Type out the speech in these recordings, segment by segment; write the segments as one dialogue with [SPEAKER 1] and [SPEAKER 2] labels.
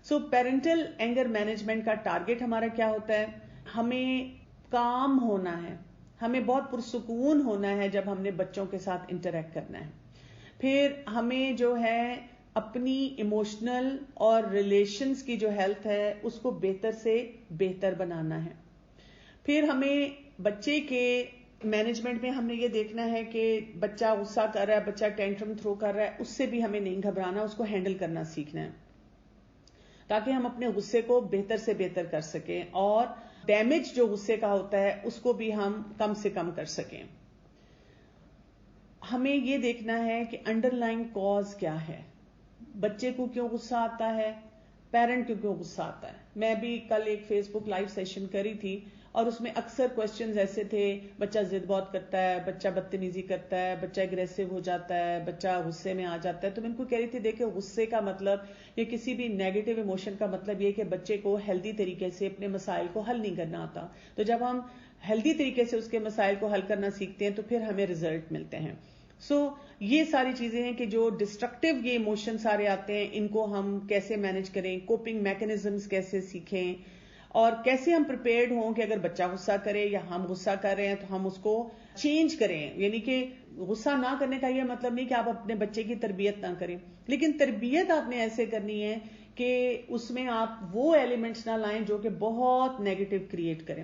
[SPEAKER 1] سو parental anger management کا target ہمارا کیا ہوتا ہے؟ ہمیں کام ہونا ہے، ہمیں بہت پرسکون ہونا ہے جب ہم نے بچوں کے ساتھ انٹریکٹ کرنا ہے. پھر ہمیں جو ہے اپنی ایموشنل اور ریلیشنز کی جو ہیلتھ ہے اس کو بہتر سے بہتر بنانا ہے. پھر ہمیں بچے کے مینجمنٹ میں ہم نے یہ دیکھنا ہے کہ بچہ غصہ کر رہا ہے، بچہ ٹینٹرم تھرو کر رہا ہے، اس سے بھی ہمیں نہیں گھبرانا، اس کو ہینڈل کرنا سیکھنا ہے تاکہ ہم اپنے غصے کو بہتر سے بہتر کر سکیں اور ڈیمیج جو غصے کا ہوتا ہے اس کو بھی ہم کم سے کم کر سکیں. ہمیں یہ دیکھنا ہے کہ انڈر لائن کاز کیا ہے، بچے کو کیوں غصہ آتا ہے، پیرنٹ کو کیوں غصہ آتا ہے. میں بھی کل ایک فیس بک لائیو سیشن کری تھی اور اس میں اکثر کوشچنز ایسے تھے، بچہ ضد بہت کرتا ہے، بچہ بدتمیزی کرتا ہے، بچہ اگریسو ہو جاتا ہے، بچہ غصے میں آ جاتا ہے. تو میں ان کو کہہ رہی تھی دیکھیں غصے کا مطلب یا کسی بھی نیگیٹو ایموشن کا مطلب یہ کہ بچے کو ہیلدی طریقے سے اپنے مسائل کو حل نہیں کرنا آتا. تو جب ہم ہیلدی طریقے سے اس کے مسائل کو حل کرنا سیکھتے ہیں تو پھر ہمیں ریزلٹ ملتے ہیں. یہ ساری چیزیں ہیں کہ جو ڈسٹرکٹیو یہ ایموشن سارے آتے ہیں ان کو ہم کیسے مینج کریں، کوپنگ میکنزمز کیسے سیکھیں اور کیسے ہم پریپیئرڈ ہوں کہ اگر بچہ غصہ کرے یا ہم غصہ کر رہے ہیں تو ہم اس کو چینج کریں. یعنی کہ غصہ نہ کرنے کا یہ مطلب نہیں کہ آپ اپنے بچے کی تربیت نہ کریں، لیکن تربیت آپ نے ایسے کرنی ہے کہ اس میں آپ وہ ایلیمنٹس نہ لائیں جو کہ بہت نیگیٹو کریٹ کریں.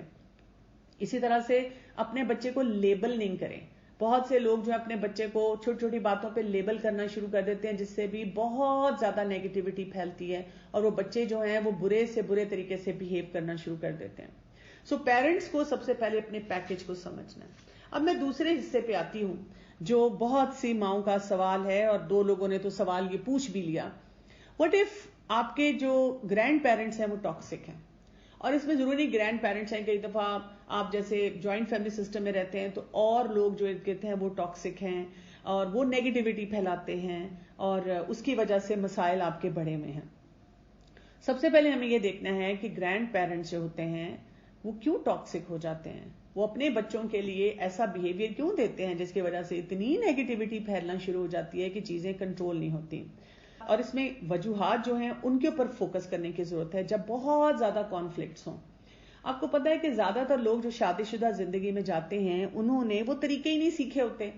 [SPEAKER 1] اسی طرح سے اپنے بچے کو لیبل نہیں کریں. بہت سے لوگ جو اپنے بچے کو چھوٹی چھوٹی باتوں پہ لیبل کرنا شروع کر دیتے ہیں جس سے بھی بہت زیادہ نیگیٹیوٹی پھیلتی ہے اور وہ بچے جو ہیں وہ برے سے برے طریقے سے بہیو کرنا شروع کر دیتے ہیں. سو پیرنٹس کو سب سے پہلے اپنے پیکج کو سمجھنا ہے. اب میں دوسرے حصے پہ آتی ہوں جو بہت سی ماؤں کا سوال ہے اور 2 لوگوں نے تو سوال یہ پوچھ بھی لیا. وٹ اف آپ کے جو گرینڈ پیرنٹس ہیں وہ ٹاکسک ہیں؟ اور اس میں ضروری گرینڈ پیرنٹس ہیں، کئی دفعہ آپ جیسے جوائنٹ فیملی سسٹم میں رہتے ہیں تو اور لوگ جو کہتے ہیں وہ ٹاکسک ہیں اور وہ نیگیٹیوٹی پھیلاتے ہیں اور اس کی وجہ سے مسائل آپ کے بڑے میں ہیں. سب سے پہلے ہمیں یہ دیکھنا ہے کہ گرینڈ پیرنٹس جو ہوتے ہیں وہ کیوں ٹاکسک ہو جاتے ہیں، وہ اپنے بچوں کے لیے ایسا بیہیویئر کیوں دیتے ہیں جس کی وجہ سے اتنی نیگیٹیوٹی پھیلنا شروع ہو جاتی ہے کہ چیزیں کنٹرول نہیں ہوتی. اور اس میں وجوہات جو ہیں ان کے اوپر فوکس کرنے کی ضرورت ہے جب بہت زیادہ کانفلکٹس ہوں. آپ کو پتا ہے کہ زیادہ تر لوگ جو شادی شدہ زندگی میں جاتے ہیں انہوں نے وہ طریقے ہی نہیں سیکھے ہوتے.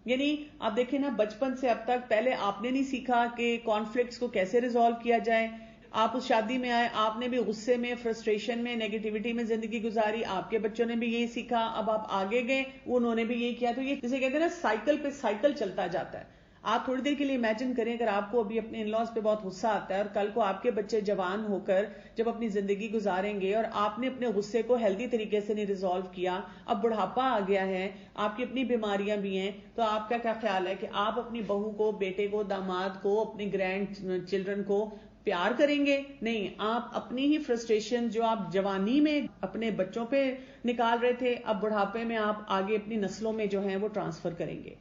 [SPEAKER 1] یعنی آپ دیکھیں نا، بچپن سے اب تک پہلے آپ نے نہیں سیکھا کہ کانفلکٹس کو کیسے ریزالو کیا جائے. آپ اس شادی میں آئے، آپ نے بھی غصے میں، فرسٹریشن میں، نیگیٹیوٹی میں زندگی گزاری، آپ کے بچوں نے بھی یہی سیکھا. اب آپ آگے گئے، انہوں نے بھی یہی کیا. تو یہ جسے کہتے ہیں نا سائیکل پہ سائیکل چلتا جاتا ہے. آپ تھوڑی دیر کے لیے امیجن کریں اگر آپ کو ابھی اپنے ان لاز پہ بہت غصہ آتا ہے اور کل کو آپ کے بچے جوان ہو کر جب اپنی زندگی گزاریں گے اور آپ نے اپنے غصے کو ہیلدی طریقے سے نہیں ریزالو کیا، اب بڑھاپا آ گیا ہے، آپ کی اپنی بیماریاں بھی ہیں، تو آپ کا کیا خیال ہے کہ آپ اپنی بہو کو، بیٹے کو، داماد کو، اپنے گرینڈ چلڈرن کو پیار کریں گے؟ نہیں. آپ اپنی ہی فرسٹریشن جو آپ جوانی میں اپنے بچوں پہ نکال رہے تھے اب بڑھاپے میں آپ آگے اپنی نسلوں میں جو ہیں وہ ٹرانسفر کریں گے.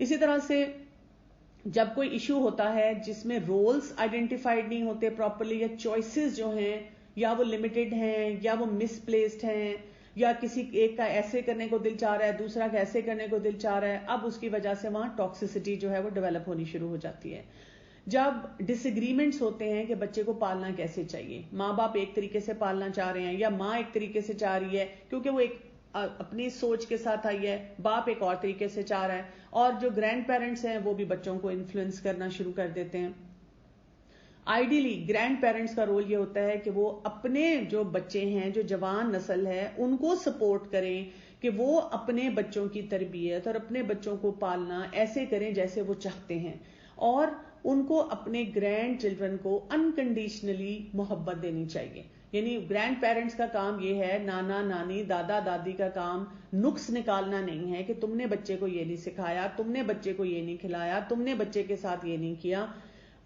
[SPEAKER 1] اسی طرح سے جب کوئی ایشو ہوتا ہے جس میں رولز آئیڈینٹیفائڈ نہیں ہوتے پراپرلی، یا چوائسز جو ہیں یا وہ لمیٹڈ ہیں یا وہ مس پلیسڈ ہیں، یا کسی ایک کا ایسے کرنے کو دل چاہ رہا ہے دوسرا کا ایسے کرنے کو دل چاہ رہا ہے، اب اس کی وجہ سے وہاں ٹاکسیسٹی جو ہے وہ ڈیولپ ہونی شروع ہو جاتی ہے. جب ڈس ایگریمنٹس ہوتے ہیں کہ بچے کو پالنا کیسے چاہیے، ماں باپ ایک طریقے سے پالنا چاہ رہے ہیں یا ماں ایک طریقے سے چاہ رہی ہے کیونکہ وہ ایک اپنی سوچ کے ساتھ آئی ہے، باپ ایک اور طریقے سے چاہ رہا ہے، اور جو گرینڈ پیرنٹس ہیں وہ بھی بچوں کو انفلوئنس کرنا شروع کر دیتے ہیں. آئیڈیلی گرینڈ پیرنٹس کا رول یہ ہوتا ہے کہ وہ اپنے جو بچے ہیں، جو جوان نسل ہے، ان کو سپورٹ کریں کہ وہ اپنے بچوں کی تربیت اور اپنے بچوں کو پالنا ایسے کریں جیسے وہ چاہتے ہیں، اور ان کو اپنے گرینڈ چلڈرن کو انکنڈیشنلی محبت دینی چاہیے. یعنی گرینڈ پیرنٹس کا کام یہ ہے، نانا نانی دادا دادی کا کام نقص نکالنا نہیں ہے کہ تم نے بچے کو یہ نہیں سکھایا، تم نے بچے کو یہ نہیں کھلایا، تم نے بچے کے ساتھ یہ نہیں کیا.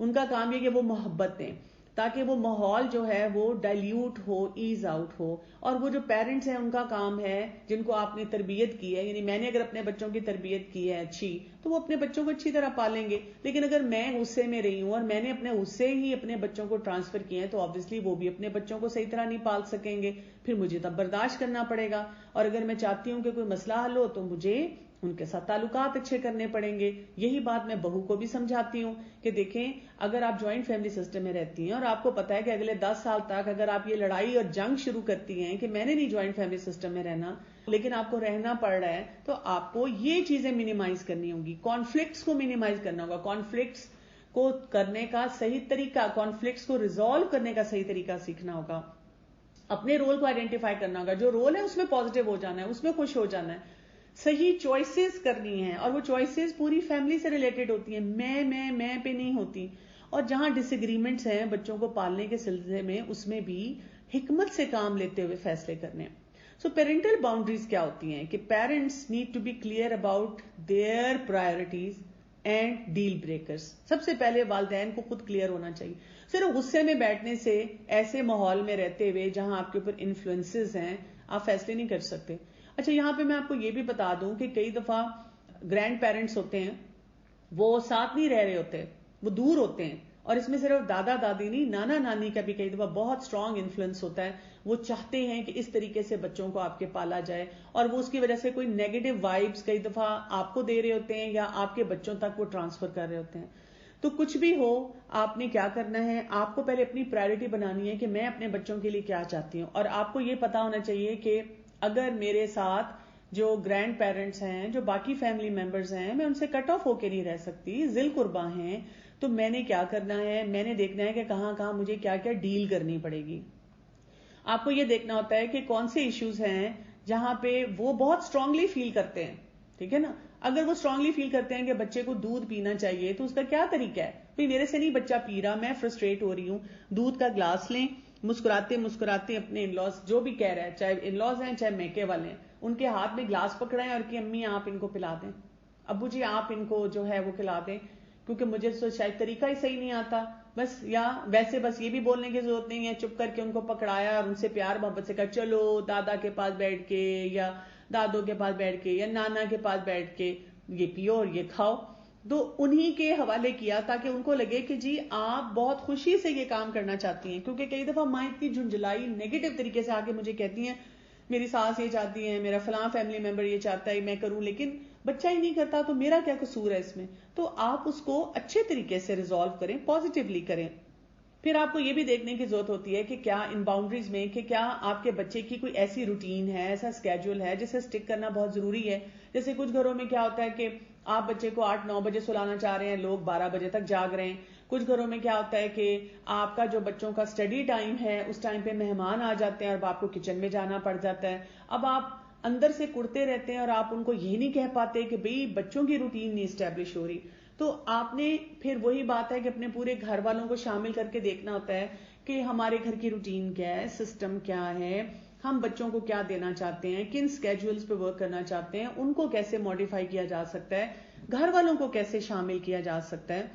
[SPEAKER 1] ان کا کام یہ کہ وہ محبت دیں تاکہ وہ ماحول جو ہے وہ ڈائلیوٹ ہو، ایز آؤٹ ہو. اور وہ جو پیرنٹس ہیں ان کا کام ہے جن کو آپ نے تربیت کی ہے، یعنی میں نے اگر اپنے بچوں کی تربیت کی ہے اچھی تو وہ اپنے بچوں کو اچھی طرح پالیں گے. لیکن اگر میں غصے میں رہی ہوں اور میں نے اپنے غصے ہی اپنے بچوں کو ٹرانسفر کیے ہیں تو آبویسلی وہ بھی اپنے بچوں کو صحیح طرح نہیں پال سکیں گے، پھر مجھے تب برداشت کرنا پڑے گا. اور اگر میں چاہتی ہوں کہ کوئی مسئلہ حل ہو تو مجھے ان کے ساتھ تعلقات اچھے کرنے پڑیں گے. یہی بات میں بہو کو بھی سمجھاتی ہوں کہ دیکھیں اگر آپ جوائنٹ فیملی سسٹم میں رہتی ہیں اور آپ کو پتا ہے کہ اگلے 10 سال تک اگر آپ یہ لڑائی اور جنگ شروع کرتی ہیں کہ میں نے نہیں جوائنٹ فیملی سسٹم میں رہنا لیکن آپ کو رہنا پڑ رہا ہے, تو آپ کو یہ چیزیں منیمائز کرنی ہوں گی, کانفلکٹس کو منیمائز کرنا ہوگا, کانفلکٹس کو کرنے کا صحیح طریقہ, کانفلکٹس کو ریزالو کرنے کا صحیح طریقہ سیکھنا ہوگا, اپنے رول کو آئیڈینٹیفائی کرنا ہوگا, جو رول ہے اس میں پازیٹیو ہو جانا ہے, اس میں خوش ہو جانا ہے, صحیح چوائسز کرنی ہیں, اور وہ چوائسز پوری فیملی سے ریلیٹڈ ہوتی ہیں, میں پہ نہیں ہوتی. اور جہاں ڈس ایگریمنٹس ہیں بچوں کو پالنے کے سلسلے میں, اس میں بھی حکمت سے کام لیتے ہوئے فیصلے کرنے. سو پیرنٹل باؤنڈریز کیا ہوتی ہیں کہ parents need to be clear about their priorities and deal breakers. سب سے پہلے والدین کو خود کلیئر ہونا چاہیے. صرف غصے میں بیٹھنے سے, ایسے ماحول میں رہتے ہوئے جہاں آپ کے اوپر انفلوئنسز ہیں, آپ فیصلے نہیں کر سکتے. اچھا یہاں پہ میں آپ کو یہ بھی بتا دوں کہ کئی دفعہ گرینڈ پیرنٹس ہوتے ہیں, وہ ساتھ نہیں رہ رہے ہوتے, وہ دور ہوتے ہیں, اور اس میں صرف دادا دادی نہیں, نانا نانی کا بھی کئی دفعہ بہت اسٹرانگ انفلوئنس ہوتا ہے. وہ چاہتے ہیں کہ اس طریقے سے بچوں کو آپ کے پالا جائے, اور وہ اس کی وجہ سے کوئی نیگیٹو وائبس کئی دفعہ آپ کو دے رہے ہوتے ہیں یا آپ کے بچوں تک وہ ٹرانسفر کر رہے ہوتے ہیں. تو کچھ بھی ہو, آپ نے کیا کرنا ہے, آپ کو پہلے اپنی پرائرٹی بنانی ہے کہ میں اپنے بچوں کے لیے کیا چاہتی ہوں. اور آپ کو یہ پتا ہونا چاہیے کہ اگر میرے ساتھ جو گرینڈ پیرنٹس ہیں, جو باقی فیملی ممبرز ہیں, میں ان سے کٹ آف ہو کے نہیں رہ سکتی, ذل قربا ہیں, تو میں نے کیا کرنا ہے, میں نے دیکھنا ہے کہ کہاں کہاں مجھے کیا کیا ڈیل کرنی پڑے گی. آپ کو یہ دیکھنا ہوتا ہے کہ کون سے ایشوز ہیں جہاں پہ وہ بہت اسٹرانگلی فیل کرتے ہیں, ٹھیک ہے نا. اگر وہ اسٹرانگلی فیل کرتے ہیں کہ بچے کو دودھ پینا چاہیے, تو اس کا کیا طریقہ ہے, بھائی میرے سے نہیں بچہ پی رہا, میں فرسٹریٹ ہو رہی ہوں, دودھ کا گلاس لیں, مسکراتے مسکراتے اپنے ان لاز جو بھی کہہ رہا ہے, چاہے ان لاز ہیں چاہے میکے والے ہیں, ان کے ہاتھ میں گلاس پکڑائیں اور کہ امی آپ ان کو پلا دیں, ابو جی آپ ان کو جو ہے وہ کھلا دیں, کیونکہ مجھے تو شاید طریقہ ہی صحیح نہیں آتا. بس یا ویسے بس یہ بھی بولنے کی ضرورت نہیں ہے, چپ کر کے ان کو پکڑایا اور ان سے پیار محبت سے کہا چلو دادا کے پاس بیٹھ کے یا دادوں کے پاس بیٹھ کے یا نانا کے پاس بیٹھ کے یہ پیو اور یہ کھاؤ. تو انہی کے حوالے کیا تاکہ ان کو لگے کہ جی آپ بہت خوشی سے یہ کام کرنا چاہتی ہیں. کیونکہ کئی دفعہ ماں اتنی جھنجھلائی نیگیٹو طریقے سے آ کے مجھے کہتی ہیں میری ساس یہ چاہتی ہے, میرا فلاں فیملی ممبر یہ چاہتا ہے میں کروں, لیکن بچہ ہی نہیں کرتا, تو میرا کیا قصور ہے اس میں. تو آپ اس کو اچھے طریقے سے ریزالو کریں, پازیٹیولی کریں. پھر آپ کو یہ بھی دیکھنے کی ضرورت ہوتی ہے کہ کیا ان باؤنڈریز میں کہ کیا آپ کے بچے کی کوئی ایسی روٹین ہے, ایسا اسکیڈول ہے جسے اسٹک کرنا بہت ضروری ہے. جیسے کچھ گھروں میں کیا ہوتا ہے کہ آپ بچے کو 8-9 بجے سلانا چاہ رہے ہیں, لوگ 12 بجے تک جاگ رہے ہیں. کچھ گھروں میں کیا ہوتا ہے کہ آپ کا جو بچوں کا اسٹڈی ٹائم ہے اس ٹائم پہ مہمان آ جاتے ہیں اور آپ کو کچن میں جانا پڑ جاتا ہے. اب آپ اندر سے کڑتے رہتے ہیں اور آپ ان کو یہ نہیں کہہ پاتے کہ بھئی بچوں کی روٹین نہیں اسٹیبلش ہو رہی. تو آپ نے پھر وہی بات ہے کہ اپنے پورے گھر والوں کو شامل کر کے دیکھنا ہوتا ہے کہ ہمارے گھر کی روٹین کیا ہے, سسٹم کیا ہے, ہم بچوں کو کیا دینا چاہتے ہیں, کن سکیجولز پہ ورک کرنا چاہتے ہیں, ان کو کیسے ماڈیفائی کیا جا سکتا ہے, گھر والوں کو کیسے شامل کیا جا سکتا ہے.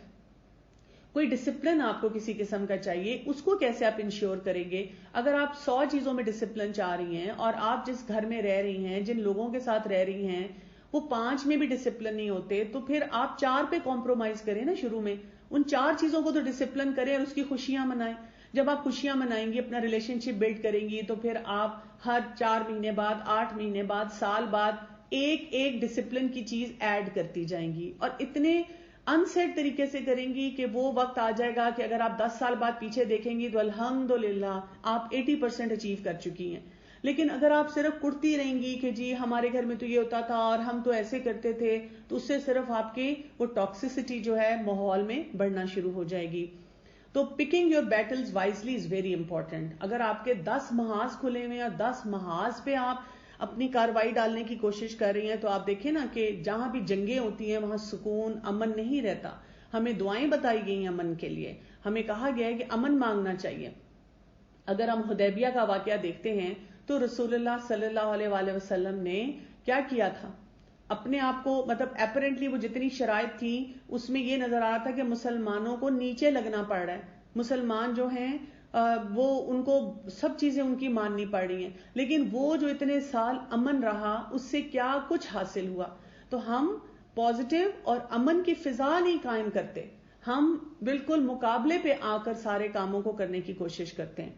[SPEAKER 1] کوئی ڈسپلن آپ کو کسی قسم کا چاہیے, اس کو کیسے آپ انشور کریں گے. اگر آپ 100 چیزوں میں ڈسپلن چاہ رہی ہیں اور آپ جس گھر میں رہ رہی ہیں, جن لوگوں کے ساتھ رہ رہی ہیں, وہ 5 میں بھی ڈسپلن نہیں ہوتے, تو پھر آپ 4 پہ کمپرومائز کریں نا. شروع میں ان 4 چیزوں کو تو ڈسپلن کریں اور اس کی خوشیاں منائیں. جب آپ خوشیاں منائیں گی, اپنا ریلیشن شپ بلڈ کریں گی, تو پھر آپ ہر 4 مہینے بعد, 8 مہینے بعد, سال بعد ایک ڈسپلن کی چیز ایڈ کرتی جائیں گی, اور اتنے انسیٹ طریقے سے کریں گی کہ وہ وقت آ جائے گا کہ اگر آپ 10 سال بعد پیچھے دیکھیں گی تو الحمدللہ آپ 80% اچیو کر چکی ہیں. لیکن اگر آپ صرف کڑتی رہیں گی کہ جی ہمارے گھر میں تو یہ ہوتا تھا اور ہم تو ایسے کرتے تھے, تو اس سے صرف آپ کی وہ ٹاکسیسٹی جو ہے ماحول میں بڑھنا شروع ہو جائے گی. تو picking your Beatles wisely is very important. اگر آپ کے 10 محاذ کھلے ہوئے اور 10 محاذ پہ آپ اپنی کارروائی ڈالنے کی کوشش کر رہی ہیں, تو آپ دیکھیں نا کہ جہاں بھی جنگیں ہوتی ہیں وہاں سکون, امن نہیں رہتا. ہمیں دعائیں بتائی گئی ہیں امن کے لیے, ہمیں کہا گیا ہے کہ امن مانگنا چاہیے. اگر ہم حدیبیہ کا واقعہ دیکھتے ہیں تو رسول اللہ صلی اللہ علیہ وآلہ وسلم نے کیا کیا تھا, اپنے آپ کو مطلب اپیرنٹلی وہ جتنی شرائط تھی اس میں یہ نظر آ رہا تھا کہ مسلمانوں کو نیچے لگنا پڑ رہا ہے. مسلمان جو ہیں وہ ان کو سب چیزیں ان کی ماننی پڑ رہی ہیں, لیکن وہ جو اتنے سال امن رہا اس سے کیا کچھ حاصل ہوا. تو ہم پازیٹیو اور امن کی فضا نہیں قائم کرتے, ہم بالکل مقابلے پہ آ کر سارے کاموں کو کرنے کی کوشش کرتے ہیں.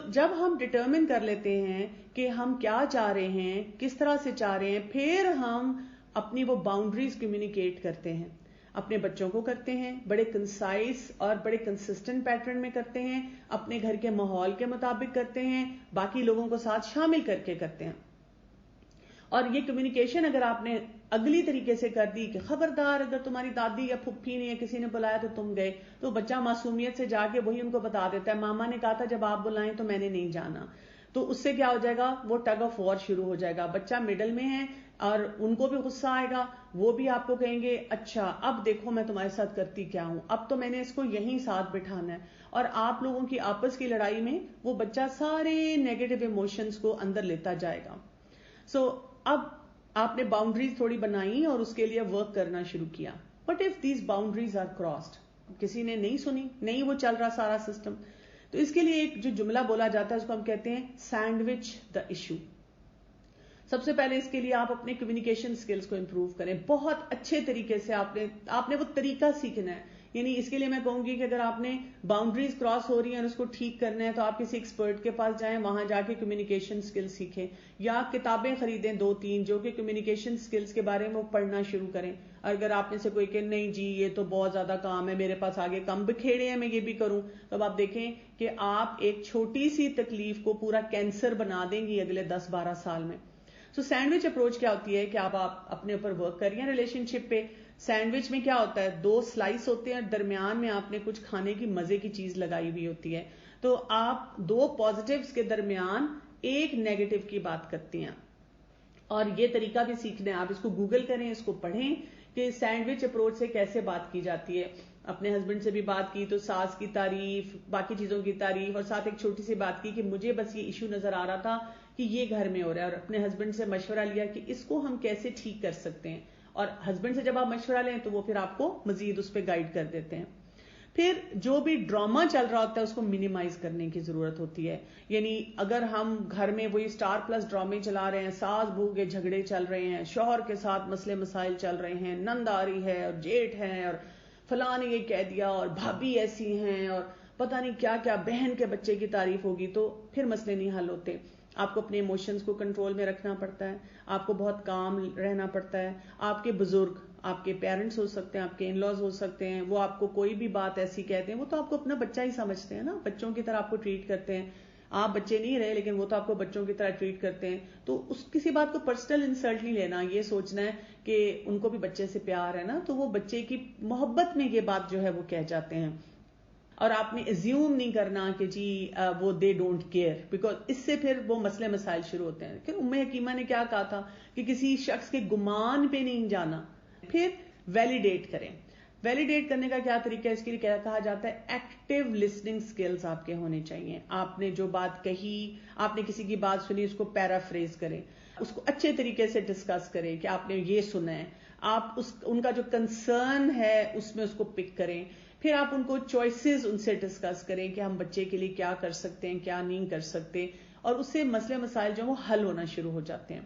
[SPEAKER 1] جب ہم ڈٹرمن کر لیتے ہیں کہ ہم کیا چاہ رہے ہیں, کس طرح سے چاہ رہے ہیں, پھر ہم اپنی وہ باؤنڈریز کمیونیکیٹ کرتے ہیں، اپنے بچوں کو کرتے ہیں، بڑے کنسائز اور بڑے کنسسٹنٹ پیٹرن میں کرتے ہیں، اپنے گھر کے ماحول کے مطابق کرتے ہیں، باقی لوگوں کو ساتھ شامل کر کے کرتے ہیں. اور یہ کمیونیکیشن اگر آپ نے اگلی طریقے سے کر دی کہ خبردار اگر تمہاری دادی یا پھپھی نے یا کسی نے بلایا تو تم گئے، تو بچہ معصومیت سے جا کے وہی ان کو بتا دیتا ہے ماما نے کہا تھا جب آپ بلائیں تو میں نے نہیں جانا. تو اس سے کیا ہو جائے گا، وہ ٹگ آف وار شروع ہو جائے گا. بچہ مڈل میں ہے اور ان کو بھی غصہ آئے گا، وہ بھی آپ کو کہیں گے اچھا اب دیکھو میں تمہارے ساتھ کرتی کیا ہوں، اب تو میں نے اس کو یہیں ساتھ بٹھانا ہے. اور آپ لوگوں کی آپس کی لڑائی میں وہ بچہ سارے نیگیٹو ایموشنز کو اندر لیتا جائے گا. سو اب آپ نے باؤنڈریز تھوڑی بنائی اور اس کے لیے ورک کرنا شروع کیا. But if these boundaries are crossed, کسی نے نہیں سنی، نہیں وہ چل رہا سارا سسٹم، تو اس کے لیے ایک جو جملہ بولا جاتا ہے اس کو ہم کہتے ہیں سینڈوچ دا ایشو. سب سے پہلے اس کے لیے آپ اپنے کمیونیکیشن سکلز کو امپروو کریں. بہت اچھے طریقے سے آپ نے وہ طریقہ سیکھنا ہے. یعنی اس کے لیے میں کہوں گی کہ اگر آپ نے باؤنڈریز کراس ہو رہی ہیں اور اس کو ٹھیک کرنا ہے تو آپ کسی ایکسپرٹ کے پاس جائیں، وہاں جا کے کمیونیکیشن سکلز سیکھیں، یا کتابیں خریدیں 2-3 جو کہ کمیونیکیشن سکلز کے بارے میں وہ پڑھنا شروع کریں. اگر آپ میں سے کوئی کہ نہیں جی یہ تو بہت زیادہ کام ہے، میرے پاس آگے کم بکھیڑے ہیں میں یہ بھی کروں، تو اب آپ دیکھیں کہ آپ ایک چھوٹی سی تکلیف کو پورا کینسر بنا دیں گی اگلے 10-12 سال میں. سو سینڈوچ اپروچ کیا ہوتی ہے کہ آپ اپنے اوپر ورک کر رہی ہیں ریلیشن شپ پہ. سینڈوچ میں کیا ہوتا ہے، 2 سلائس ہوتے ہیں، درمیان میں آپ نے کچھ کھانے کی مزے کی چیز لگائی ہوئی ہوتی ہے. تو آپ 2 پازیٹیوز کے درمیان ایک نیگیٹو کی بات کرتی ہیں. اور یہ طریقہ بھی سیکھنا ہے، آپ اس کو گوگل کریں، اس کو پڑھیں کہ سینڈوچ اپروچ سے کیسے بات کی جاتی ہے. اپنے ہسبینڈ سے بھی بات کی تو ساس کی تعریف، باقی چیزوں کی تعریف، اور ساتھ ایک چھوٹی سی بات کی کہ مجھے بس یہ ایشو نظر آ رہا تھا کہ یہ گھر میں ہو رہا ہے، اور اپنے ہسبینڈ سے مشورہ لیا کہ اس کو ہم کیسے ٹھیک کر سکتے ہیں. اور ہسبینڈ سے جب آپ مشورہ لیں تو وہ پھر آپ کو مزید اس پہ گائیڈ کر دیتے ہیں. پھر جو بھی ڈراما چل رہا ہوتا ہے اس کو منیمائز کرنے کی ضرورت ہوتی ہے. یعنی اگر ہم گھر میں وہی اسٹار پلس ڈرامے چلا رہے ہیں، ساس بہو کے جھگڑے چل رہے ہیں، شوہر کے ساتھ مسئلے مسائل چل رہے ہیں، نند آ رہی ہے اور جیٹھ ہے اور فلاں نے یہ کہہ دیا اور بھابھی ایسی ہیں اور پتہ نہیں کیا کیا، بہن کے بچے کی تعریف ہوگی، تو پھر مسئلے نہیں حل ہوتے. آپ کو اپنے ایموشنز کو کنٹرول میں رکھنا پڑتا ہے، آپ کو بہت کام رہنا پڑتا ہے. آپ کے بزرگ، آپ کے پیرنٹس ہو سکتے ہیں، آپ کے ان لاز ہو سکتے ہیں، وہ آپ کو کوئی بھی بات ایسی کہتے ہیں، وہ تو آپ کو اپنا بچہ ہی سمجھتے ہیں نا، بچوں کی طرح آپ کو ٹریٹ کرتے ہیں. آپ بچے نہیں رہے لیکن وہ تو آپ کو بچوں کی طرح ٹریٹ کرتے ہیں. تو اس کسی بات کو پرسنل انسلٹ نہیں لینا، یہ سوچنا ہے کہ ان کو بھی بچے سے پیار ہے نا، تو وہ بچے کی محبت میں یہ بات جو ہے وہ کہہ جاتے ہیں. اور آپ نے ایزیوم نہیں کرنا کہ جی وہ دے ڈونٹ کیئر، بیکاز اس سے پھر وہ مسئلے مسائل شروع ہوتے ہیں. کہ ام حکیمہ نے کیا کہا تھا کہ کسی شخص کے گمان پہ نہیں جانا. پھر ویلیڈیٹ کریں. ویلیڈیٹ کرنے کا کیا طریقہ ہے، اس کے لیے کیا کہا جاتا ہے، ایکٹیو لسننگ سکلز آپ کے ہونے چاہیے. آپ نے جو بات کہی، آپ نے کسی کی بات سنی، اس کو پیرافریز کریں، اس کو اچھے طریقے سے ڈسکس کریں کہ آپ نے یہ سنا ہے. آپ ان کا جو کنسرن ہے اس میں اس کو پک کریں. پھر آپ ان کو چوائسز ان سے ڈسکس کریں کہ ہم بچے کے لیے کیا کر سکتے ہیں، کیا نہیں کر سکتے، اور اس سے مسئلے مسائل جو وہ حل ہونا شروع ہو جاتے ہیں.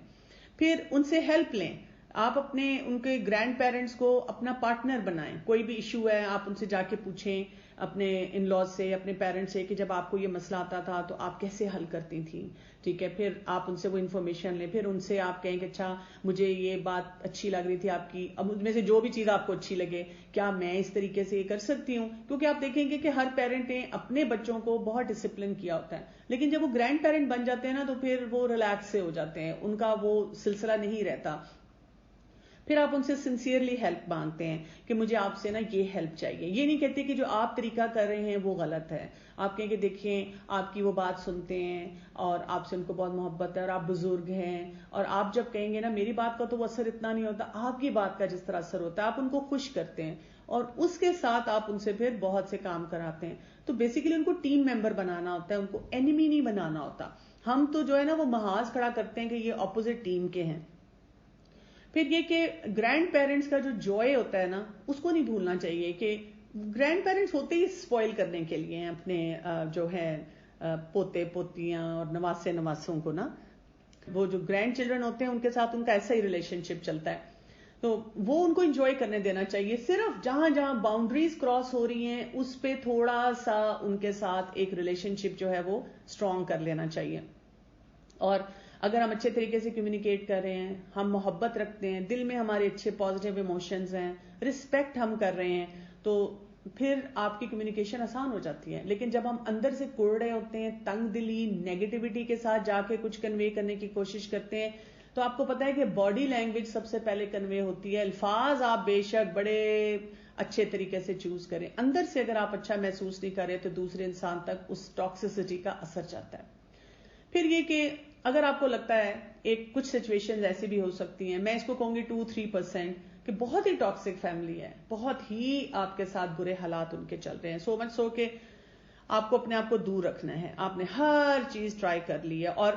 [SPEAKER 1] پھر ان سے ہیلپ لیں. آپ ان کے گرینڈ پیرنٹس کو اپنا پارٹنر بنائیں. کوئی بھی ایشو ہے آپ ان سے جا کے پوچھیں، اپنے ان لاز سے، اپنے پیرنٹس سے، کہ جب آپ کو یہ مسئلہ آتا تھا تو آپ کیسے حل کرتی تھیں. ٹھیک ہے، پھر آپ ان سے وہ انفارمیشن لیں. پھر ان سے آپ کہیں کہ اچھا مجھے یہ بات اچھی لگ رہی تھی آپ کی، اب ان میں سے جو بھی چیز آپ کو اچھی لگے کیا میں اس طریقے سے یہ کر سکتی ہوں. کیونکہ آپ دیکھیں گے کہ ہر پیرنٹ نے اپنے بچوں کو بہت ڈسپلن کیا ہوتا ہے، لیکن جب وہ گرینڈ پیرنٹ بن جاتے ہیں نا تو پھر وہ ریلیکس سے ہو جاتے ہیں، ان کا وہ سلسلہ نہیں رہتا. پھر آپ ان سے سنسیئرلی ہیلپ مانگتے ہیں کہ مجھے آپ سے نا یہ ہیلپ چاہیے. یہ نہیں کہتے کہ جو آپ طریقہ کر رہے ہیں وہ غلط ہے. آپ کہیں کہ دیکھیں آپ کی وہ بات سنتے ہیں اور آپ سے ان کو بہت محبت ہے اور آپ بزرگ ہیں، اور آپ جب کہیں گے نا میری بات کا تو وہ اثر اتنا نہیں ہوتا، آپ کی بات کا جس طرح اثر ہوتا ہے، آپ ان کو خوش کرتے ہیں اور اس کے ساتھ آپ ان سے پھر بہت سے کام کراتے ہیں. تو بیسیکلی ان کو ٹیم ممبر بنانا ہوتا ہے، ان کو اینیمی نہیں بنانا ہوتا. ہم تو جو ہے نا وہ محاذ کھڑا کرتے ہیں کہ یہ اپوزٹ ٹیم کے ہیں. پھر یہ کہ گرینڈ پیرنٹس کا جو جوائے ہوتا ہے نا اس کو نہیں بھولنا چاہیے، کہ گرینڈ پیرنٹس ہوتے ہی اسپوائل کرنے کے لیے ہیں اپنے جو ہے پوتے پوتیاں اور نواسے نواسوں کو نا. وہ جو گرینڈ چلڈرن ہوتے ہیں ان کے ساتھ ان کا ایسا ہی ریلیشن شپ چلتا ہے، تو وہ ان کو انجوائے کرنے دینا چاہیے. صرف جہاں جہاں باؤنڈریز کراس ہو رہی ہیں اس پہ تھوڑا سا ان کے ساتھ ایک ریلیشن شپ جو ہے وہ اسٹرانگ کر لینا چاہیے. اور اگر ہم اچھے طریقے سے کمیونیکیٹ کر رہے ہیں, ہم محبت رکھتے ہیں, دل میں ہمارے اچھے پازیٹیو ایموشنز ہیں, رسپیکٹ ہم کر رہے ہیں, تو پھر آپ کی کمیونیکیشن آسان ہو جاتی ہے. لیکن جب ہم اندر سے کوڑ رہے ہوتے ہیں, تنگ دلی, نیگیٹیوٹی کے ساتھ جا کے کچھ کنوے کرنے کی کوشش کرتے ہیں, تو آپ کو پتا ہے کہ باڈی لینگویج سب سے پہلے کنوے ہوتی ہے. الفاظ آپ بے شک بڑے اچھے طریقے سے چوز کریں, اندر سے اگر آپ اچھا محسوس نہیں کر رہے تو دوسرے انسان تک اس ٹاکسیسٹی کا اثر جاتا ہے. پھر یہ کہ اگر آپ کو لگتا ہے ایک کچھ سچویشن ایسی بھی ہو سکتی ہیں, میں اس کو کہوں گی 2-3% کہ بہت ہی ٹاکسک فیملی ہے, بہت ہی آپ کے ساتھ برے حالات ان کے چل رہے ہیں, سو مچ سو کہ آپ کو اپنے آپ کو دور رکھنا ہے, آپ نے ہر چیز ٹرائی کر لی ہے. اور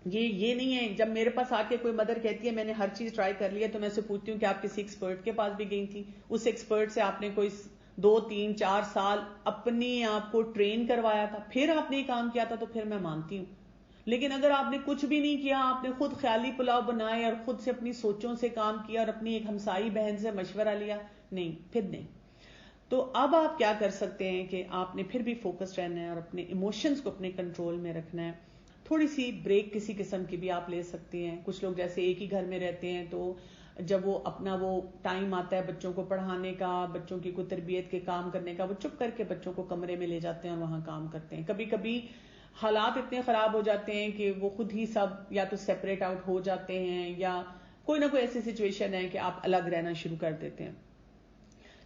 [SPEAKER 1] یہ نہیں ہے جب میرے پاس آ کے کوئی مدر کہتی ہے میں نے ہر چیز ٹرائی کر لی ہے, تو میں سے پوچھتی ہوں کہ آپ کسی ایکسپرٹ کے پاس بھی گئی تھی, اس ایکسپرٹ سے آپ نے کوئی 2-3-4 سال اپنی آپ کو ٹرین کروایا تھا, پھر آپ نے کام کیا تھا, تو پھر میں مانتی ہوں. لیکن اگر آپ نے کچھ بھی نہیں کیا, آپ نے خود خیالی پلاؤ بنائے اور خود سے اپنی سوچوں سے کام کیا اور اپنی ایک ہمسائی بہن سے مشورہ لیا, نہیں, پھر نہیں. تو اب آپ کیا کر سکتے ہیں کہ آپ نے پھر بھی فوکس رہنا ہے اور اپنے ایموشنز کو اپنے کنٹرول میں رکھنا ہے. تھوڑی سی بریک کسی قسم کی بھی آپ لے سکتے ہیں. کچھ لوگ جیسے ایک ہی گھر میں رہتے ہیں, تو جب وہ اپنا وہ ٹائم آتا ہے بچوں کو پڑھانے کا, بچوں کی کوئی تربیت کے کام کرنے کا, وہ چپ کر کے بچوں کو کمرے میں لے جاتے ہیں اور وہاں کام کرتے ہیں. کبھی کبھی حالات اتنے خراب ہو جاتے ہیں کہ وہ خود ہی سب یا تو سیپریٹ آؤٹ ہو جاتے ہیں, یا کوئی نہ کوئی ایسی سچویشن ہے کہ آپ الگ رہنا شروع کر دیتے ہیں.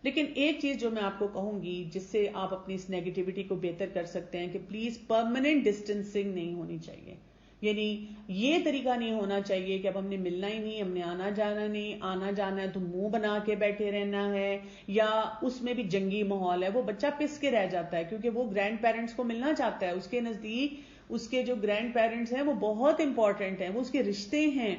[SPEAKER 1] لیکن ایک چیز جو میں آپ کو کہوں گی جس سے آپ اپنی اس نیگیٹیوٹی کو بہتر کر سکتے ہیں کہ پلیز پرماننٹ ڈسٹینسنگ نہیں ہونی چاہیے. یعنی یہ طریقہ نہیں ہونا چاہیے کہ اب ہم نے ملنا ہی نہیں, ہم نے آنا جانا نہیں, آنا جانا ہے تو منہ بنا کے بیٹھے رہنا ہے, یا اس میں بھی جنگی ماحول ہے. وہ بچہ پس کے رہ جاتا ہے کیونکہ وہ گرینڈ پیرنٹس کو ملنا چاہتا ہے. اس کے نزدیک اس کے جو گرینڈ پیرنٹس ہیں وہ بہت امپورٹنٹ ہیں, وہ اس کے رشتے ہیں,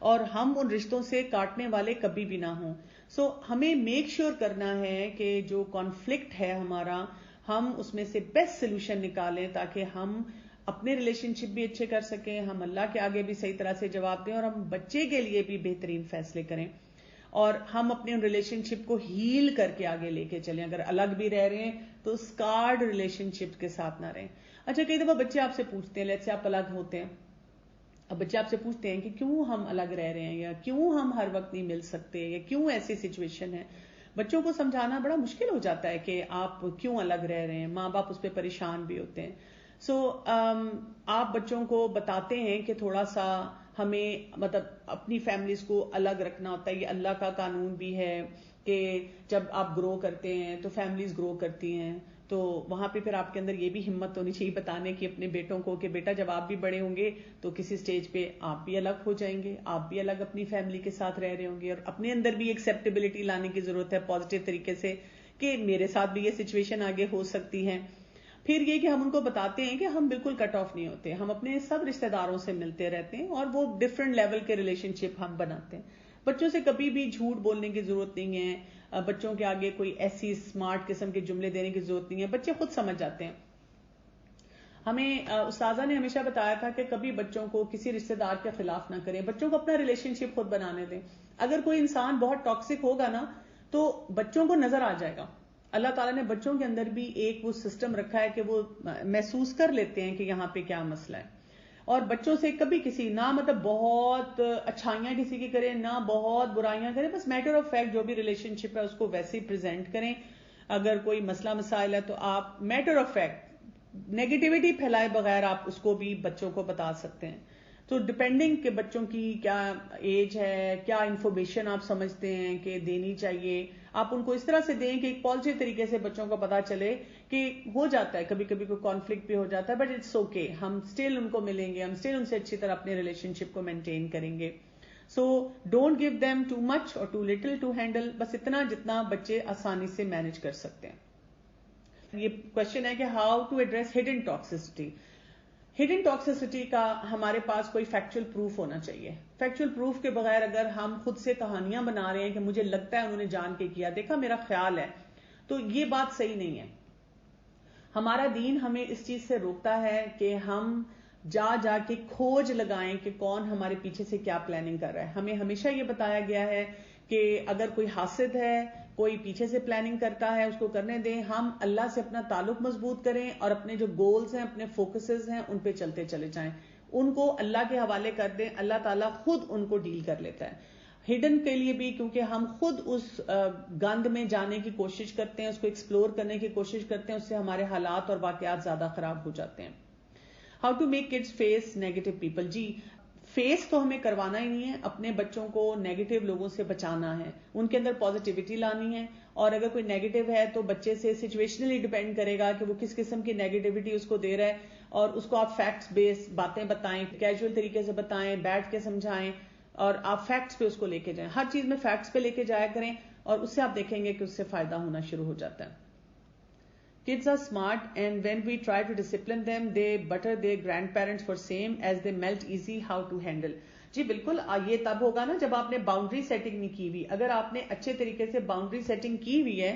[SPEAKER 1] اور ہم ان رشتوں سے کاٹنے والے کبھی بھی نہ ہوں. سو ہمیں میک شیور کرنا ہے کہ جو کانفلکٹ ہے ہمارا, ہم اس میں سے بیسٹ سولوشن نکالیں تاکہ ہم اپنے ریلیشن شپ بھی اچھے کر سکیں, ہم اللہ کے آگے بھی صحیح طرح سے جواب دیں, اور ہم بچے کے لیے بھی بہترین فیصلے کریں, اور ہم اپنے ریلیشن شپ کو ہیل کر کے آگے لے کے چلیں. اگر الگ بھی رہ رہے ہیں تو اسکارڈ ریلیشن شپ کے ساتھ نہ رہیں. اچھا, کئی دفعہ بچے آپ سے پوچھتے ہیں, لیٹس سے آپ الگ ہوتے ہیں, اب بچے آپ سے پوچھتے ہیں کہ کیوں ہم الگ رہ رہے ہیں, یا کیوں ہم ہر وقت نہیں مل سکتے, یا کیوں ایسی سچویشن ہے. بچوں کو سمجھانا بڑا مشکل ہو جاتا ہے کہ آپ کیوں الگ رہ رہے ہیں, ماں باپ اس پہ پریشان بھی ہوتے ہیں. سو آپ بچوں کو بتاتے ہیں کہ تھوڑا سا ہمیں مطلب اپنی فیملیز کو الگ رکھنا ہوتا ہے, یہ اللہ کا قانون بھی ہے کہ جب آپ گرو کرتے ہیں تو فیملیز گرو کرتی ہیں, تو وہاں پہ پھر آپ کے اندر یہ بھی ہمت ہونی چاہیے بتانے کی اپنے بیٹوں کو کہ بیٹا جب آپ بھی بڑے ہوں گے تو کسی سٹیج پہ آپ بھی الگ ہو جائیں گے, آپ بھی الگ اپنی فیملی کے ساتھ رہ رہے ہوں گے, اور اپنے اندر بھی ایکسیپٹیبلٹی لانے کی ضرورت ہے پازیٹیو طریقے سے کہ میرے ساتھ بھی یہ سچویشن آگے ہو سکتی ہے. پھر یہ کہ ہم ان کو بتاتے ہیں کہ ہم بالکل کٹ آف نہیں ہوتے, ہم اپنے سب رشتہ داروں سے ملتے رہتے ہیں, اور وہ ڈفرینٹ لیول کے ریلیشن شپ ہم بناتے ہیں. بچوں سے کبھی بھی جھوٹ بولنے کی ضرورت نہیں ہے, بچوں کے آگے کوئی ایسی اسمارٹ قسم کے جملے دینے کی ضرورت نہیں ہے, بچے خود سمجھ جاتے ہیں. ہمیں استاذہ نے ہمیشہ بتایا تھا کہ کبھی بچوں کو کسی رشتہ دار کے خلاف نہ کریں, بچوں کو اپنا ریلیشن شپ خود بنانے دیں. اگر کوئی انسان بہت ٹاکسک ہوگا نا تو بچوں کو نظر آ جائے گا. اللہ تعالیٰ نے بچوں کے اندر بھی ایک وہ سسٹم رکھا ہے کہ وہ محسوس کر لیتے ہیں کہ یہاں پہ کیا مسئلہ ہے, اور بچوں سے کبھی کسی نہ مطلب بہت اچھائیاں کسی کی کریں نہ بہت برائیاں کریں, بس میٹر آف فیکٹ جو بھی ریلیشن شپ ہے اس کو ویسے ہی پریزنٹ کریں. اگر کوئی مسئلہ مسائل ہے تو آپ میٹر آف فیکٹ, نیگیٹیوٹی پھیلائے بغیر آپ اس کو بھی بچوں کو بتا سکتے ہیں. تو ڈپینڈنگ کہ بچوں کی کیا ایج ہے, کیا انفارمیشن آپ سمجھتے ہیں کہ دینی چاہیے, آپ ان کو اس طرح سے دیں کہ ایک پازیٹیو طریقے سے بچوں کو پتا چلے کہ ہو جاتا ہے کبھی کبھی کوئی کانفلکٹ بھی ہو جاتا ہے, بٹ اٹس اوکے, ہم اسٹل ان کو ملیں گے, ہم اسٹل ان سے اچھی طرح اپنے ریلیشن شپ کو مینٹین کریں گے. So don't give them too much اور ٹو لٹل ٹو ہینڈل, بس اتنا جتنا بچے آسانی سے مینج کر سکتے ہیں. یہ کوشچن ہے کہ how to address hidden toxicity. Hidden toxicity کا ہمارے پاس کوئی فیکچوئل پروف ہونا چاہیے. فیکچوئل پروف کے بغیر اگر ہم خود سے کہانیاں بنا رہے ہیں کہ مجھے لگتا ہے انہوں نے جان کے کیا, دیکھا میرا خیال ہے, تو یہ بات صحیح نہیں ہے. ہمارا دین ہمیں اس چیز سے روکتا ہے کہ ہم جا کے کھوج لگائیں کہ کون ہمارے پیچھے سے کیا پلاننگ کر رہا ہے. ہمیں ہمیشہ یہ بتایا گیا ہے کہ اگر کوئی حاسد ہے, کوئی پیچھے سے پلاننگ کرتا ہے, اس کو کرنے دیں. ہم اللہ سے اپنا تعلق مضبوط کریں اور اپنے جو گولز ہیں, اپنے فوکسز ہیں, ان پہ چلتے چلے جائیں. ان کو اللہ کے حوالے کر دیں, اللہ تعالیٰ خود ان کو ڈیل کر لیتا ہے. ہڈن کے لیے بھی, کیونکہ ہم خود اس گند میں جانے کی کوشش کرتے ہیں, اس کو ایکسپلور کرنے کی کوشش کرتے ہیں, اس سے ہمارے حالات اور واقعات زیادہ خراب ہو جاتے ہیں. How to make kids face negative people. جی فیس تو ہمیں کروانا ہی نہیں ہے, اپنے بچوں کو نیگیٹو لوگوں سے بچانا ہے, ان کے اندر پازیٹیوٹی لانی ہے. اور اگر کوئی نیگیٹو ہے تو بچے سے سچویشنلی ڈیپینڈ کرے گا کہ وہ کس قسم کی نیگیٹیوٹی اس کو دے رہا ہے, اور اس کو آپ فیکٹس بیس باتیں بتائیں, کیجول طریقے سے بتائیں, بیٹھ کے سمجھائیں, اور آپ فیکٹس پہ اس کو لے کے جائیں. ہر چیز میں فیکٹس پہ لے کے جایا کریں, اور اس سے آپ دیکھیں گے کہ اس سے فائدہ ہونا شروع ہو جاتا ہے. Kids are smart, and when we try to discipline them, they butter their grandparents for same as they melt easy how to handle. جی بالکل, یہ تب ہوگا نا جب آپ نے باؤنڈری سیٹنگ نہیں کی ہوئی. اگر آپ نے اچھے طریقے سے باؤنڈری سیٹنگ کی ہوئی ہے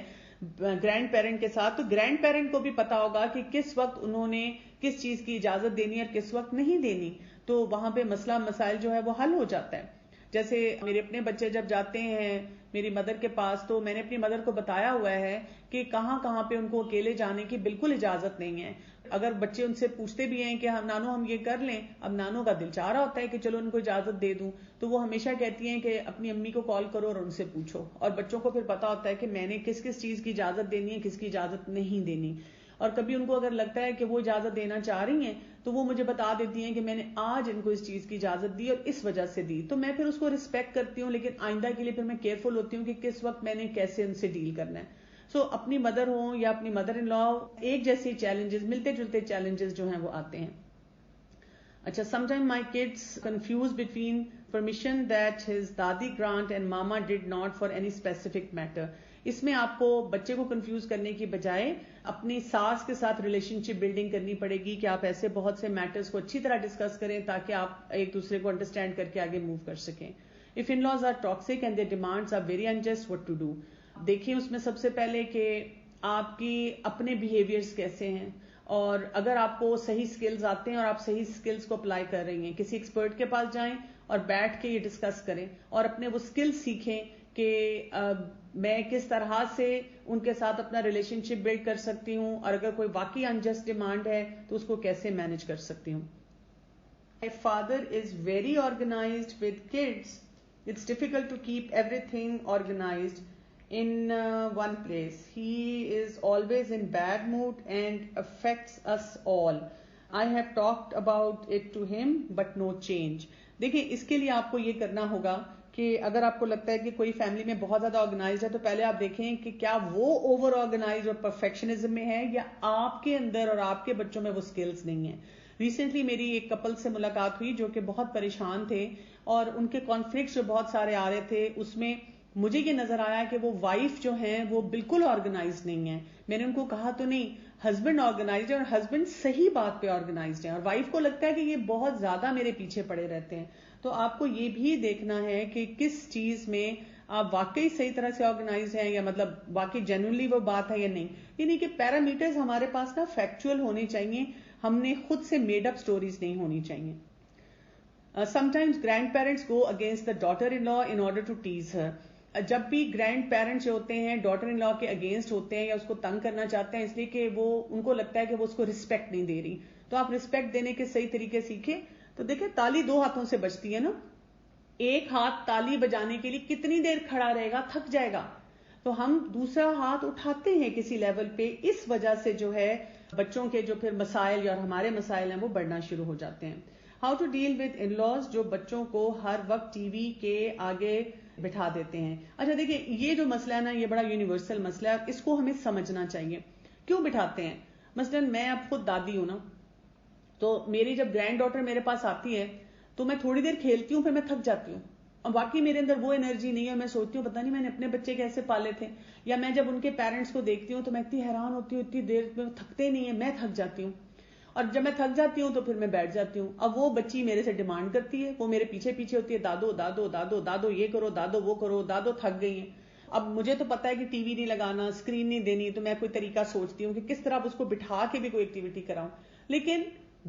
[SPEAKER 1] گرینڈ پیرنٹ کے ساتھ, تو گرینڈ پیرنٹ کو بھی پتا ہوگا کہ کس وقت انہوں نے کس چیز کی اجازت دینی اور کس وقت نہیں دینی, تو وہاں پہ مسئلہ مسائل جو ہے وہ حل ہو جاتا ہے. جیسے میرے اپنے بچے جب جاتے ہیں میری مدر کے پاس, تو میں نے اپنی مدر کو بتایا ہوا ہے کہ کہاں کہاں پہ ان کو اکیلے جانے کی بالکل اجازت نہیں ہے. اگر بچے ان سے پوچھتے بھی ہیں کہ نانو ہم یہ کر لیں, اب نانو کا دل چاہ رہا ہوتا ہے کہ چلو ان کو اجازت دے دوں, تو وہ ہمیشہ کہتی ہیں کہ اپنی امی کو کال کرو اور ان سے پوچھو. اور بچوں کو پھر پتا ہوتا ہے کہ میں نے کس کس چیز کی اجازت دینی ہے, کس کی اجازت نہیں دینی. اور کبھی ان کو اگر لگتا ہے کہ وہ اجازت دینا چاہ رہی ہیں تو وہ مجھے بتا دیتی ہیں کہ میں نے آج ان کو اس چیز کی اجازت دی اور اس وجہ سے دی, تو میں پھر اس کو رسپیکٹ کرتی ہوں, لیکن آئندہ کے لیے پھر میں کیئرفل ہوتی ہوں کہ کس وقت میں نے کیسے ان سے ڈیل کرنا ہے. سو اپنی مدر ہوں یا اپنی مدر ان لا, ایک جیسے چیلنجز, ملتے جلتے چیلنجز جو ہیں وہ آتے ہیں. اچھا, some time my kids confused between permission that his دادی grant and mama did not for any specific matter. اس میں آپ کو بچے کو کنفیوز کرنے کی بجائے اپنی ساس کے ساتھ ریلیشن شپ بلڈنگ کرنی پڑے گی کہ آپ ایسے بہت سے میٹرز کو اچھی طرح ڈسکس کریں تاکہ آپ ایک دوسرے کو انڈرسٹینڈ کر کے آگے موو کر سکیں. If in-laws are toxic and their demands are very unjust, what to do. دیکھیں اس میں سب سے پہلے کہ آپ کی اپنے بیہیویئرز کیسے ہیں, اور اگر آپ کو صحیح سکلز آتے ہیں اور آپ صحیح سکلز کو اپلائی کر رہی ہیں, کسی ایکسپرٹ کے پاس جائیں اور بیٹھ کے یہ ڈسکس کریں اور اپنے وہ سکلز سیکھیں کہ میں کس طرح سے ان کے ساتھ اپنا ریلیشن شپ بلڈ کر سکتی ہوں, اور اگر کوئی واقعی انجسٹ ڈیمانڈ ہے تو اس کو کیسے مینج کر سکتی ہوں. My father is very organized with kids. It's difficult to keep everything organized in one place. He is always in bad mood and affects us all. I have talked about it to him but no change. دیکھیں اس کے لیے آپ کو یہ کرنا ہوگا کہ اگر آپ کو لگتا ہے کہ کوئی فیملی میں بہت زیادہ آرگنائزڈ ہے, تو پہلے آپ دیکھیں کہ کیا وہ اوور آرگنائزڈ اور پرفیکشنزم میں ہے, یا آپ کے اندر اور آپ کے بچوں میں وہ سکلز نہیں ہیں. ریسنٹلی میری ایک کپل سے ملاقات ہوئی جو کہ بہت پریشان تھے, اور ان کے کانفلکٹس جو بہت سارے آ رہے تھے, اس میں مجھے یہ نظر آیا کہ وہ وائف جو ہیں وہ بالکل آرگنائزڈ نہیں ہیں. میں نے ان کو کہا تو نہیں, ہسبینڈ آرگنائزڈ ہے اور ہسبینڈ صحیح بات پہ آرگنائزڈ ہے, اور وائف کو لگتا ہے کہ یہ بہت زیادہ میرے پیچھے پڑے رہتے ہیں. تو آپ کو یہ بھی دیکھنا ہے کہ کس چیز میں آپ واقعی صحیح طرح سے آرگنائز ہیں, یا مطلب واقعی جینوئنلی وہ بات ہے یا نہیں. یعنی کہ پیرامیٹرز ہمارے پاس نا فیکچوئل ہونے چاہیے, ہم نے خود سے میڈ اپ سٹوریز نہیں ہونی چاہیے. Sometimes grandparents go against the daughter-in-law in order to tease her. جب بھی گرینڈ پیرنٹس جو ہوتے ہیں ڈاٹر ان لا کے اگینسٹ ہوتے ہیں یا اس کو تنگ کرنا چاہتے ہیں, اس لیے کہ وہ ان کو لگتا ہے کہ وہ اس کو رسپیکٹ نہیں دے رہی, تو آپ رسپیکٹ دینے کے صحیح طریقے سیکھیں. تو دیکھیں تالی دو ہاتھوں سے بجتی ہے نا, ایک ہاتھ تالی بجانے کے لیے کتنی دیر کھڑا رہے گا, تھک جائے گا. تو ہم دوسرا ہاتھ اٹھاتے ہیں کسی لیول پہ, اس وجہ سے جو ہے بچوں کے جو پھر مسائل اور ہمارے مسائل ہیں وہ بڑھنا شروع ہو جاتے ہیں. How to deal with in-laws, جو بچوں کو ہر وقت ٹی وی کے آگے بٹھا دیتے ہیں. اچھا دیکھیں یہ جو مسئلہ ہے نا یہ بڑا یونیورسل مسئلہ ہے, اس کو ہمیں سمجھنا چاہیے کیوں بٹھاتے ہیں. مثلا میں اب خود دادی ہوں نا, تو میری جب گرینڈ ڈاٹر میرے پاس آتی ہے تو میں تھوڑی دیر کھیلتی ہوں, پھر میں تھک جاتی ہوں. اب واقعی میرے اندر وہ انرجی نہیں ہے, میں سوچتی ہوں پتہ نہیں میں نے اپنے بچے کیسے پالے تھے. یا میں جب ان کے پیرنٹس کو دیکھتی ہوں تو میں اتنی حیران ہوتی ہوں, اتنی دیر میں تھکتے نہیں ہیں, میں تھک جاتی ہوں. اور جب میں تھک جاتی ہوں تو پھر میں بیٹھ جاتی ہوں. اب وہ بچی میرے سے ڈیمانڈ کرتی ہے, وہ میرے پیچھے پیچھے ہوتی ہے, دادو دادو دادو دادو یہ کرو, دادو وہ کرو, دادو تھک گئی ہیں. اب مجھے تو پتا ہے کہ ٹی وی نہیں لگانا, اسکرین نہیں دینی, تو میں کوئی طریقہ سوچتی ہوں کہ کس طرح اس کو بٹھا کے بھی کوئی ایکٹیویٹی کراؤں. لیکن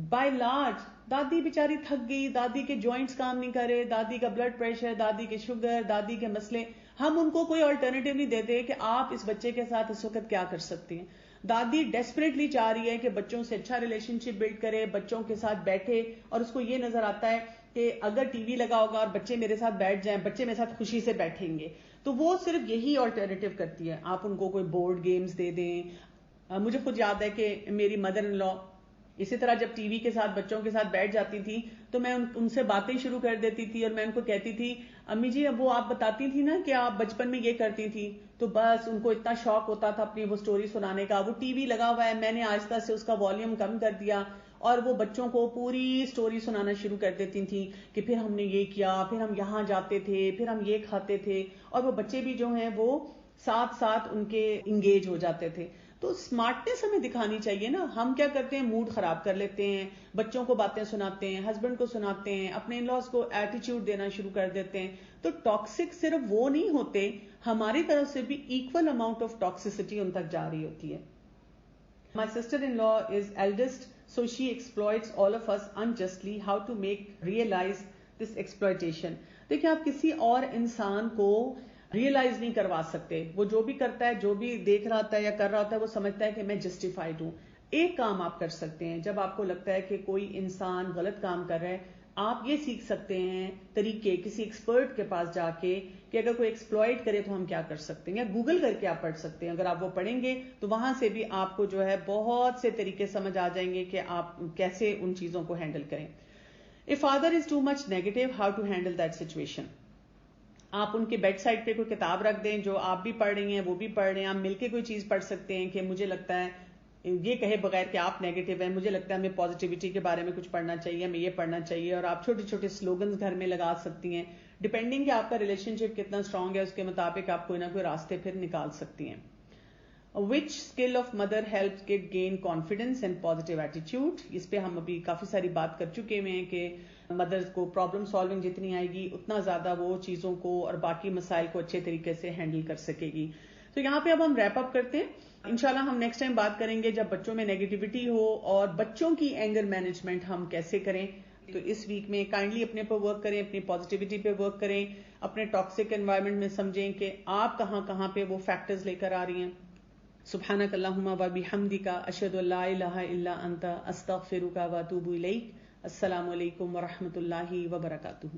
[SPEAKER 1] بائی لارج دادی بیچاری تھک گئی, دادی کے جوائنٹس کام نہیں کرے, دادی کا بلڈ پریشر, دادی کے شوگر, دادی کے مسئلے, ہم ان کو کوئی آلٹرنیٹیو نہیں دیتے کہ آپ اس بچے کے ساتھ اس وقت کیا کر سکتی ہیں. دادی ڈیسپریٹلی چاہ رہی ہے کہ بچوں سے اچھا ریلیشن شپ بلڈ کرے, بچوں کے ساتھ بیٹھے, اور اس کو یہ نظر آتا ہے کہ اگر ٹی وی لگا ہوگا اور بچے میرے ساتھ بیٹھ جائیں, بچے میرے ساتھ خوشی سے بیٹھیں گے, تو وہ صرف یہی آلٹرنیٹو کرتی ہے. آپ ان کو کوئی بورڈ گیمز دے دیں. مجھے خود یاد ہے کہ میری مدر ان لا اسی طرح جب ٹی وی کے ساتھ بچوں کے ساتھ بیٹھ جاتی تھی تو میں ان سے باتیں شروع کر دیتی تھی, اور میں ان کو کہتی تھی امی جی اب وہ آپ بتاتی تھی نا کہ آپ بچپن میں یہ کرتی تھی, تو بس ان کو اتنا شوق ہوتا تھا اپنی وہ سٹوری سنانے کا. وہ ٹی وی لگا ہوا ہے, میں نے آہستہ سے اس کا والیوم کم کر دیا اور وہ بچوں کو پوری سٹوری سنانا شروع کر دیتی تھی کہ پھر ہم نے یہ کیا, پھر ہم یہاں جاتے تھے, پھر ہم یہ کھاتے تھے, اور وہ بچے بھی جو ہیں وہ ساتھ ساتھ ان کے انگیج ہو جاتے تھے. تو اسمارٹنیس ہمیں دکھانی چاہیے نا. ہم کیا کرتے ہیں, موڈ خراب کر لیتے ہیں, بچوں کو باتیں سناتے ہیں, ہسبینڈ کو سناتے ہیں, اپنے ان لاز کو ایٹیچیوڈ دینا شروع کر دیتے ہیں. تو ٹاکسک صرف وہ نہیں ہوتے, ہماری طرف سے بھی ایکول اماؤنٹ آف ٹاکسسٹی ان تک جا رہی ہوتی ہے. My sister-in-law is eldest, so she exploits all of us unjustly. How to make realize this exploitation. دیکھیں آپ کسی اور انسان کو ریئلائز نہیں کروا سکتے. وہ جو بھی کرتا ہے, جو بھی دیکھ رہا ہوتا ہے یا کر رہا ہوتا ہے, وہ سمجھتا ہے کہ میں جسٹیفائڈ ہوں. ایک کام آپ کر سکتے ہیں, جب آپ کو لگتا ہے کہ کوئی انسان غلط کام کر رہا ہے, آپ یہ سیکھ سکتے ہیں طریقے کسی ایکسپرٹ کے پاس جا کے کہ اگر کوئی ایکسپلوئٹ کرے تو ہم کیا کر سکتے ہیں, یا گوگل کر کے آپ پڑھ سکتے ہیں. اگر آپ وہ پڑھیں گے تو وہاں سے بھی آپ کو جو ہے بہت سے طریقے سمجھ آ جائیں گے کہ آپ کیسے ان چیزوں کو ہینڈل کریں. If father is too much negative, how to handle that situation. آپ ان کے بیڈ سائڈ پہ کوئی کتاب رکھ دیں جو آپ بھی پڑھ رہی ہیں, وہ بھی پڑھ رہے ہیں, آپ مل کے کوئی چیز پڑھ سکتے ہیں کہ مجھے لگتا ہے یہ کہے بغیر کہ آپ نیگیٹو ہیں, مجھے لگتا ہے ہمیں پازیٹیوٹی کے بارے میں کچھ پڑھنا چاہیے, ہمیں یہ پڑھنا چاہیے. اور آپ چھوٹے چھوٹے سلوگنز گھر میں لگا سکتی ہیں, ڈپینڈنگ کہ آپ کا ریلیشن شپ کتنا اسٹرانگ ہے اس کے مطابق آپ کوئی نہ کوئی راستے پھر نکال سکتی ہیں. Which skill of mother helps kid gain confidence and positive attitude. اس پہ ہم ابھی کافی ساری بات کر چکے ہیں کہ مدر کو پرابلم سالونگ جتنی آئے گی اتنا زیادہ وہ چیزوں کو اور باقی مسائل کو اچھے طریقے سے ہینڈل کر سکے گی. تو یہاں پہ اب ہم ریپ اپ کرتے ہیں. انشاءاللہ ہم نیکسٹ ٹائم بات کریں گے جب بچوں میں نیگیٹیوٹی ہو اور بچوں کی اینگر مینجمنٹ ہم کیسے کریں. تو اس ویک میں کائنڈلی اپنے پر ورک کریں, اپنی پازیٹیوٹی پہ ورک کریں, اپنے ٹاکسک انوائرمنٹ میں سمجھیں کہ آپ کہاں کہاں پہ وہ فیکٹرز لے کر آ رہی ہیں. سبحانک اللہم و بحمدک اشہد ان لا الہ الا انت استغفرک و اتوب الیک. السلام علیکم و رحمۃ اللہ وبرکاتہ.